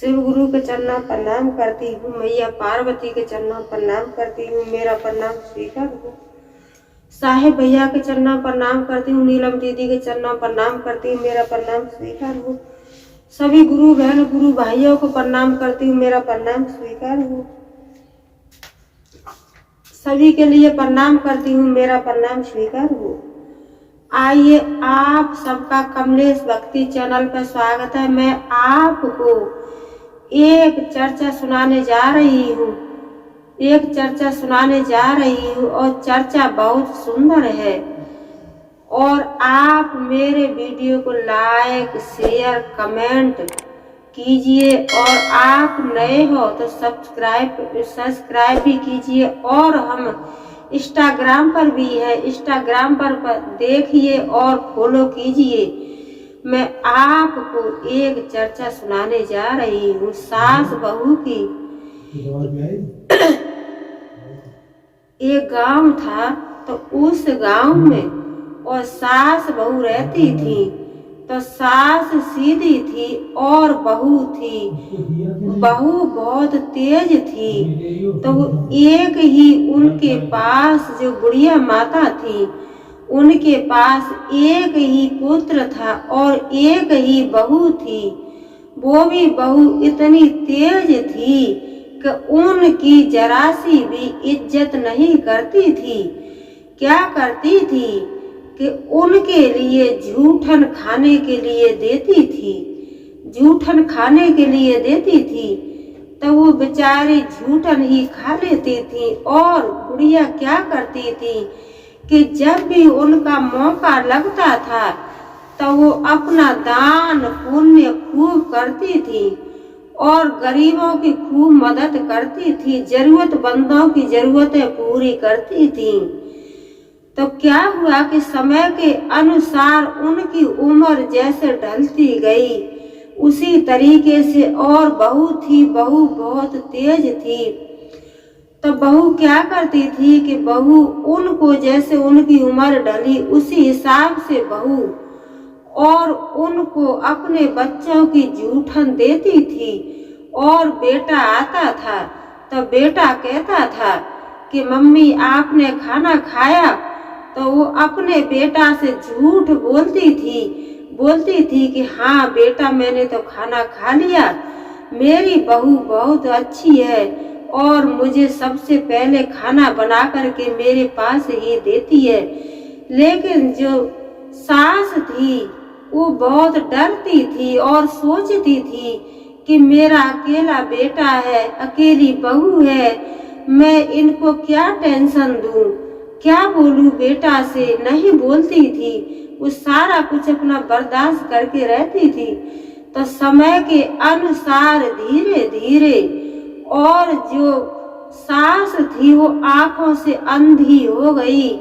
शिव गुरु के चरणों प्रणाम करती हूँ। मैया पार्वती के चरणों प्रणाम करती हूँ, मेरा प्रणाम स्वीकार हो। साहेब भैया के चरणों प्रणाम करती हूँ, नीलम दीदी के चरणों प्रणाम करती हूँ, मेरा प्रणाम स्वीकार हो। सभी गुरु बहन गुरु भाइयों को प्रणाम करती हूँ, मेरा प्रणाम स्वीकार हो। सभी के लिए प्रणाम करती हूँ, मेरा प्रणाम स्वीकार हो। आइए आप सबका कमलेश भक्ति चैनल पर स्वागत है। मैं आपको एक चर्चा सुनाने जा रही हूँ, और चर्चा बहुत सुंदर है। और आप मेरे वीडियो को लाइक शेयर कमेंट कीजिए, और आप नए हो तो सब्सक्राइब भी कीजिए। और हम इंस्टाग्राम पर भी है, इंस्टाग्राम पर देखिए और फॉलो कीजिए। मैं आपको एक चर्चा सुनाने जा रही हूँ सास बहू की। एक गांव था, तो उस गांव में और सास बहू रहती थी। तो सास सीधी थी और बहू थी, बहू बहुत तेज थी। तो एक ही उनके पास जो बुढ़िया माता थी, उनके पास एक ही पुत्र था और एक ही बहू थी। वो भी बहू इतनी तेज थी कि उनकी जरा सी भी इज्जत नहीं करती थी। क्या करती थी कि उनके लिए जूठन खाने के लिए देती थी, तो वो बेचारी जूठन ही खा लेती थी। और बुढ़िया क्या करती थी कि जब भी उनका मौका लगता था तो वो अपना दान पुण्य खूब करती थी और गरीबों की खूब मदद करती थी, जरूरतमंदों की जरूरतें पूरी करती थी। तो क्या हुआ कि समय के अनुसार उनकी उम्र जैसे ढलती गई, उसी तरीके से और बहू बहुत तेज थी। तो बहू क्या करती थी कि बहू उनको जैसे उनकी उम्र ढली उसी हिसाब से बहू और उनको अपने बच्चों की जूठन देती थी। और बेटा आता था तो बेटा कहता था कि मम्मी आपने खाना खाया, तो वो अपने बेटा से झूठ बोलती थी कि हाँ बेटा मैंने तो खाना खा लिया, मेरी बहू बहुत अच्छी है और मुझे सबसे पहले खाना बना करके मेरे पास ही देती है। लेकिन जो सास थी वो बहुत डरती थी और सोचती थी कि मेरा अकेला बेटा है, अकेली बहू है, मैं इनको क्या टेंशन दूं, क्या बोलूं बेटा से। नहीं बोलती थी, वो सारा कुछ अपना बर्दाश्त करके रहती थी। तो समय के अनुसार धीरे धीरे और जो सास थी वो आंखों से अंधी हो गई,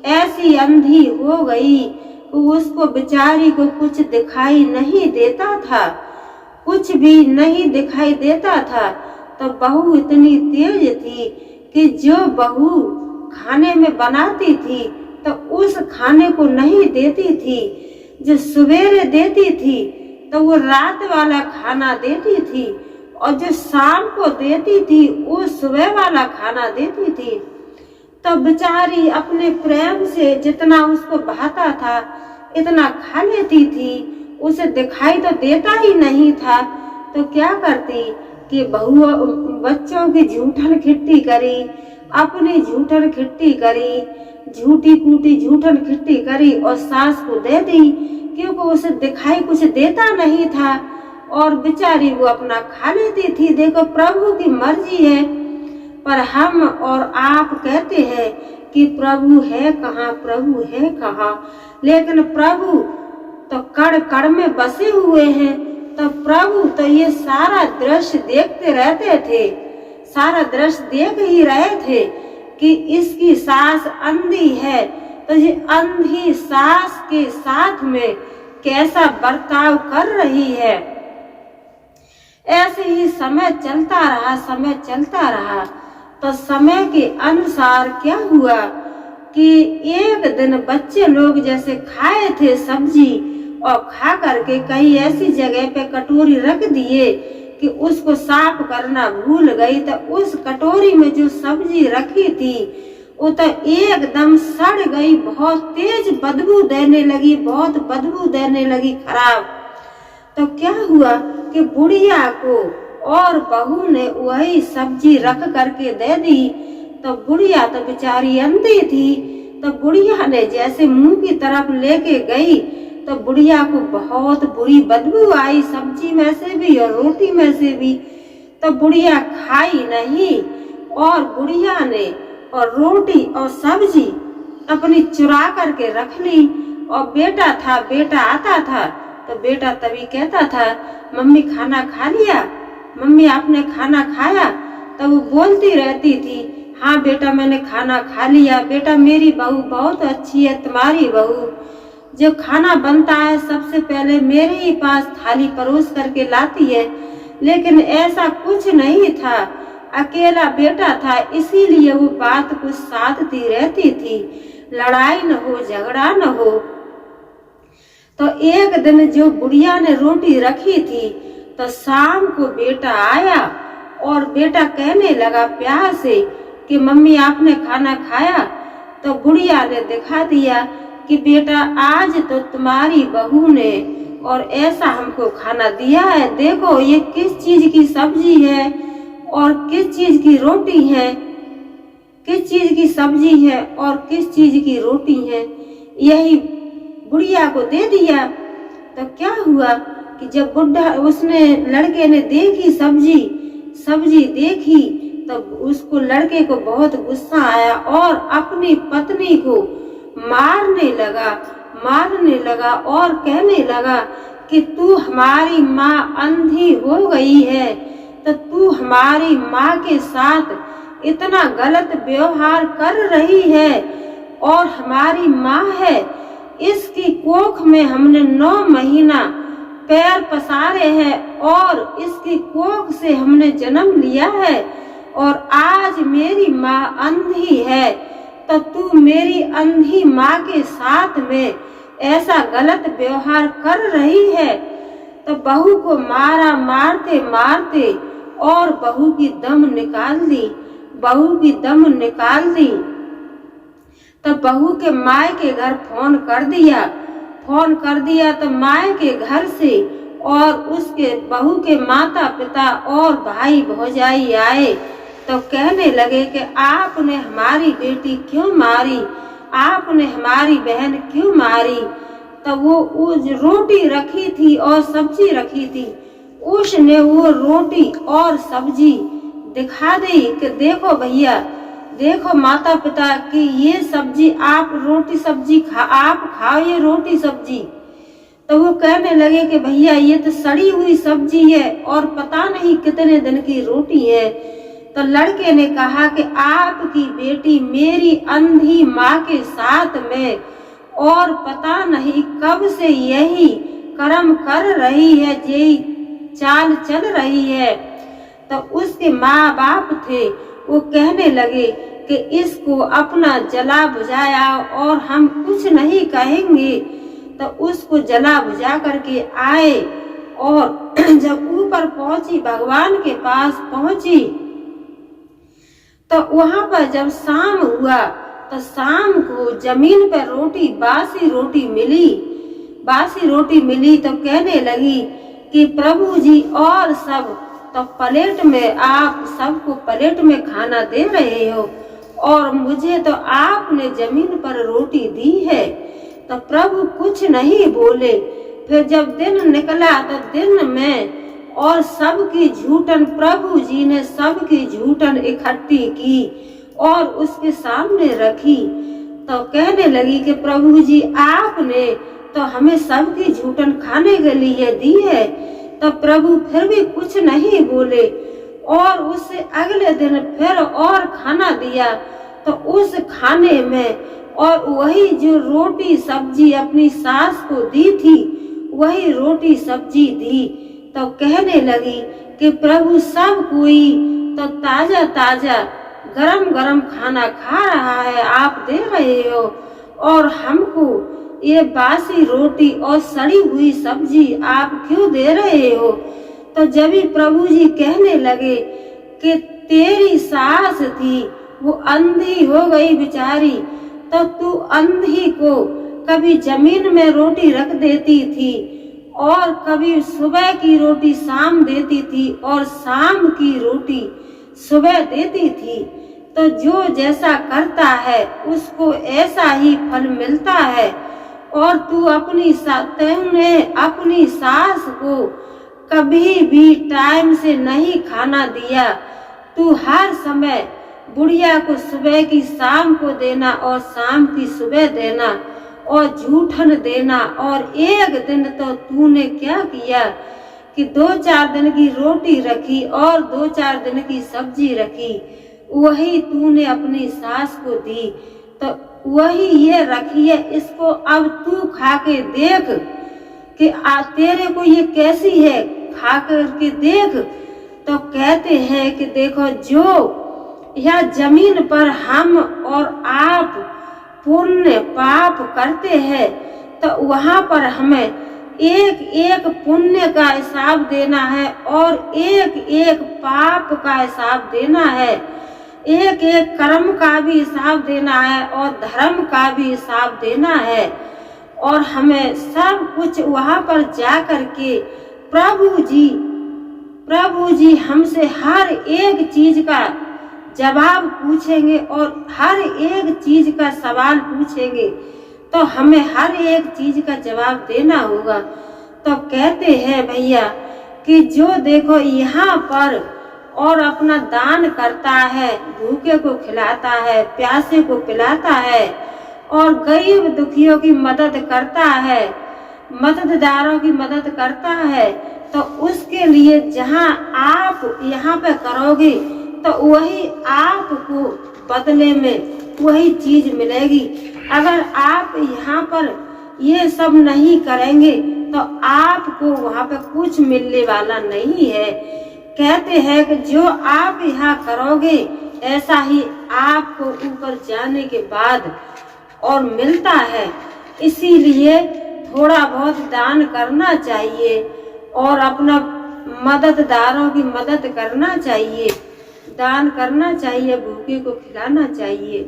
ऐसी अंधी हो गई उसको बेचारी को कुछ दिखाई नहीं देता था, कुछ भी नहीं दिखाई देता था। तो बहू इतनी तेज थी कि जो बहू खाने में बनाती थी तो उस खाने को नहीं देती थी, जो सवेरे देती थी तो वो रात वाला खाना देती थी, और जो शाम को देती थी वो सुबह वाला खाना देती थी। तो बेचारी अपने प्रेम से जितना उसको भाता था इतना खा लेती थी, उसे दिखाई तो देता ही नहीं था। तो क्या करती कि बहू बच्चों की जूठन खिट्टी करी, अपनी जूठन खिट्टी करी, झूठी कूटी जूठन खिट्टी करी और सास को दे दी, क्योंकि उसे दिखाई कुछ देता नहीं था और बेचारी वो अपना खा लेती थी। देखो प्रभु की मर्जी है, पर हम और आप कहते हैं कि प्रभु है कहाँ, प्रभु है कहाँ। लेकिन प्रभु तो कण कण में बसे हुए हैं। तो प्रभु तो ये सारा दृश्य देखते रहते थे, सारा दृश्य देख ही रहे थे कि इसकी सास अंधी है, तो ये अंधी सास के साथ में कैसा बर्ताव कर रही है। ऐसे ही समय चलता रहा। तो समय के अनुसार क्या हुआ कि एक दिन बच्चे लोग जैसे खाए थे सब्जी और खा करके कहीं ऐसी जगह पे कटोरी रख दिए कि उसको साफ करना भूल गई तो उस कटोरी में जो सब्जी रखी थी वो तो एकदम सड़ गई, बहुत तेज बदबू देने लगी, बहुत बदबू देने लगी खराब। तो क्या हुआ कि बुढ़िया को और बहू ने वही सब्जी रख करके दे दी। तो बुढ़िया तो बेचारी अंधी थी, तो बुढ़िया ने जैसे मुंह की तरफ लेके गई तो बुढ़िया को बहुत बुरी बदबू आई, सब्जी में से भी और रोटी में से भी। तो बुढ़िया खाई नहीं और बुढ़िया ने और रोटी और सब्जी अपनी चुरा करके रख ली। और बेटा आता था तो बेटा तभी कहता था, मम्मी खाना खा लिया, मम्मी आपने खाना खाया? तो वो बोलती रहती थी, हाँ बेटा मैंने खाना खा लिया। बेटा मेरी बहू बहुत अच्छी है, तुम्हारी बहू जो खाना बनता है सबसे पहले मेरे ही पास थाली परोस करके लाती है। लेकिन ऐसा कुछ नहीं था, अकेला बेटा था, इसीलिए वो बात को साधती रहती थी, लड़ाई न हो झगड़ा न हो। तो एक दिन जो बुढ़िया ने रोटी रखी थी तो शाम को बेटा आया और बेटा कहने लगा प्यार से कि मम्मी आपने खाना खाया? तो बुढ़िया ने दिखा दिया कि बेटा आज तो तुम्हारी बहू ने और ऐसा हमको खाना दिया है, देखो ये किस चीज की सब्जी है और किस चीज की रोटी है, किस चीज की सब्जी है और किस चीज की रोटी है। यही बुढ़िया को दे दिया। तो क्या हुआ कि जब बुढ़ा उसने लड़के ने देखी सब्जी देखी तो उसको लड़के को बहुत गुस्सा आया और अपनी पत्नी को मारने लगा और कहने लगा कि तू हमारी माँ अंधी हो गई है, तो तू हमारी माँ के साथ इतना गलत व्यवहार कर रही है और हमारी माँ है, इसकी कोख में हमने 9 महीना पैर पसारे हैं और इसकी कोख से हमने जन्म लिया है और आज मेरी माँ अंधी है, तो तू मेरी अंधी माँ के साथ में ऐसा गलत व्यवहार कर रही है। तो बहू को मारा, मारते मारते और बहू की दम निकाल दी। तो बहू के माय के घर फोन कर दिया तो माय के घर से और उसके बहू के माता पिता और भाई भौजाई आए। तो कहने लगे कि आपने हमारी बेटी क्यों मारी, आपने हमारी बहन क्यों मारी? तो वो रोटी रखी थी और सब्जी रखी थी, उसने वो रोटी और सब्जी दिखा दी कि देखो भैया, देखो माता पिता कि ये सब्जी आप रोटी सब्जी आप खाओ ये रोटी सब्जी। तो वो कहने लगे कि भैया ये तो सड़ी हुई सब्जी है और पता नहीं कितने दिन की रोटी है। तो लड़के ने कहा कि आपकी बेटी मेरी अंधी माँ के साथ में और पता नहीं कब से यही कर्म कर रही है, यही चाल चल रही है। तो उसके माँ बाप थे, वो कहने लगे कि इसको अपना जला बुझाया और हम कुछ नहीं कहेंगे। तो उसको जला बुझा करके आए और जब ऊपर पहुंची, भगवान के पास पहुंची, तो वहां पर जब शाम हुआ तो शाम को जमीन पर रोटी, बासी रोटी मिली। तो कहने लगी कि प्रभु जी और सब तो प्लेट में, आप सबको प्लेट में खाना दे रहे हो और मुझे तो आपने जमीन पर रोटी दी है। तो प्रभु कुछ नहीं बोले। फिर जब दिन निकला तो दिन में और सबकी झूठन, प्रभु जी ने सबकी झूठन इकट्ठी की और उसके सामने रखी। तो कहने लगी कि प्रभु जी आपने तो हमें सबकी झूठन खाने के लिए दी है। तो प्रभु फिर भी कुछ नहीं बोले और उससे अगले दिन फिर और खाना दिया। तो उस खाने में और वही जो रोटी सब्जी अपनी सास को दी थी, वही रोटी सब्जी दी। तो कहने लगी कि प्रभु सब कोई तो ताजा ताजा गरम गरम खाना खा रहा है, आप दे रहे हो और हमको ये बासी रोटी और सड़ी हुई सब्जी आप क्यों दे रहे हो? तो जब ही प्रभु जी कहने लगे कि तेरी सास थी वो अंधी हो गई बेचारी, तो तू अंधी को कभी जमीन में रोटी रख देती थी और कभी सुबह की रोटी शाम देती थी और शाम की रोटी सुबह देती थी। तो जो जैसा करता है उसको ऐसा ही फल मिलता है। और तूने अपनी सास को कभी भी टाइम से नहीं खाना दिया। तू हर समय बुढ़िया को सुबह की शाम को देना और शाम की सुबह देना और जूठन देना। और एक दिन तो तूने क्या किया कि 2-4 दिन की रोटी रखी और 2-4 दिन की सब्जी रखी, वही तूने अपनी सास को दी। तो वही ये रखी है, इसको अब तू खा के देख कि तेरे को ये कैसी है, खा करके देख। तो कहते हैं कि देखो, जो यह जमीन पर हम और आप पुण्य पाप करते हैं तो वहां पर हमें एक एक पुण्य का हिसाब देना है और एक एक पाप का हिसाब देना है, एक एक कर्म का भी हिसाब देना है और धर्म का भी हिसाब देना है। और हमें सब कुछ वहां पर जा करके प्रभु जी हमसे हर एक चीज का जवाब पूछेंगे और हर एक चीज का सवाल पूछेंगे, तो हमें हर एक चीज का जवाब देना होगा। तो कहते हैं भैया कि जो देखो यहाँ पर और अपना दान करता है, भूखे को खिलाता है, प्यासे को पिलाता है और गरीब दुखियों की मदद करता है, मददगारों की मदद करता है, तो उसके लिए जहाँ आप यहाँ पे करोगे तो वही आपको बदले में वही चीज मिलेगी। अगर आप यहाँ पर ये सब नहीं करेंगे तो आपको वहाँ पे कुछ मिलने वाला नहीं है। कहते हैं कि जो आप यहाँ करोगे ऐसा ही आपको ऊपर जाने के बाद और मिलता है। इसीलिए थोड़ा बहुत दान करना चाहिए और अपना मदददारों की मदद करना चाहिए, दान करना चाहिए, भूखे को खिलाना चाहिए,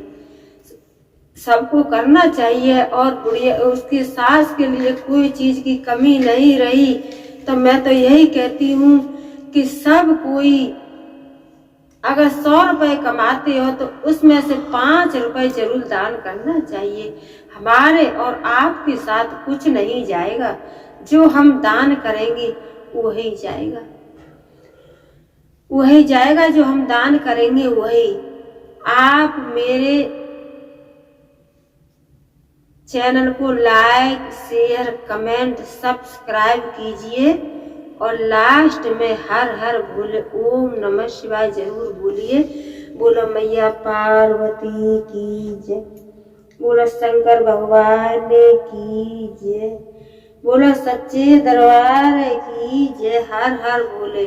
सबको करना चाहिए। और बुढ़िया उसकी सास के लिए कोई चीज की कमी नहीं रही। तो मैं तो यही कहती हूँ कि सब कोई अगर 100 रुपए कमाते हो तो उसमें से 5 रुपए जरूर दान करना चाहिए। हमारे और आपके साथ कुछ नहीं जाएगा, जो हम दान करेंगे वही जाएगा, वही जाएगा, जो हम दान करेंगे वही। आप मेरे चैनल को लाइक, शेयर, कमेंट, सब्सक्राइब कीजिए और लास्ट में हर हर बोले ओम नमः शिवाय जरूर बोलिए। बोलो मैया पार्वती की जय, बोलो शंकर भगवान की जय, बोलो सच्चे दरबार की जय, हर हर बोले।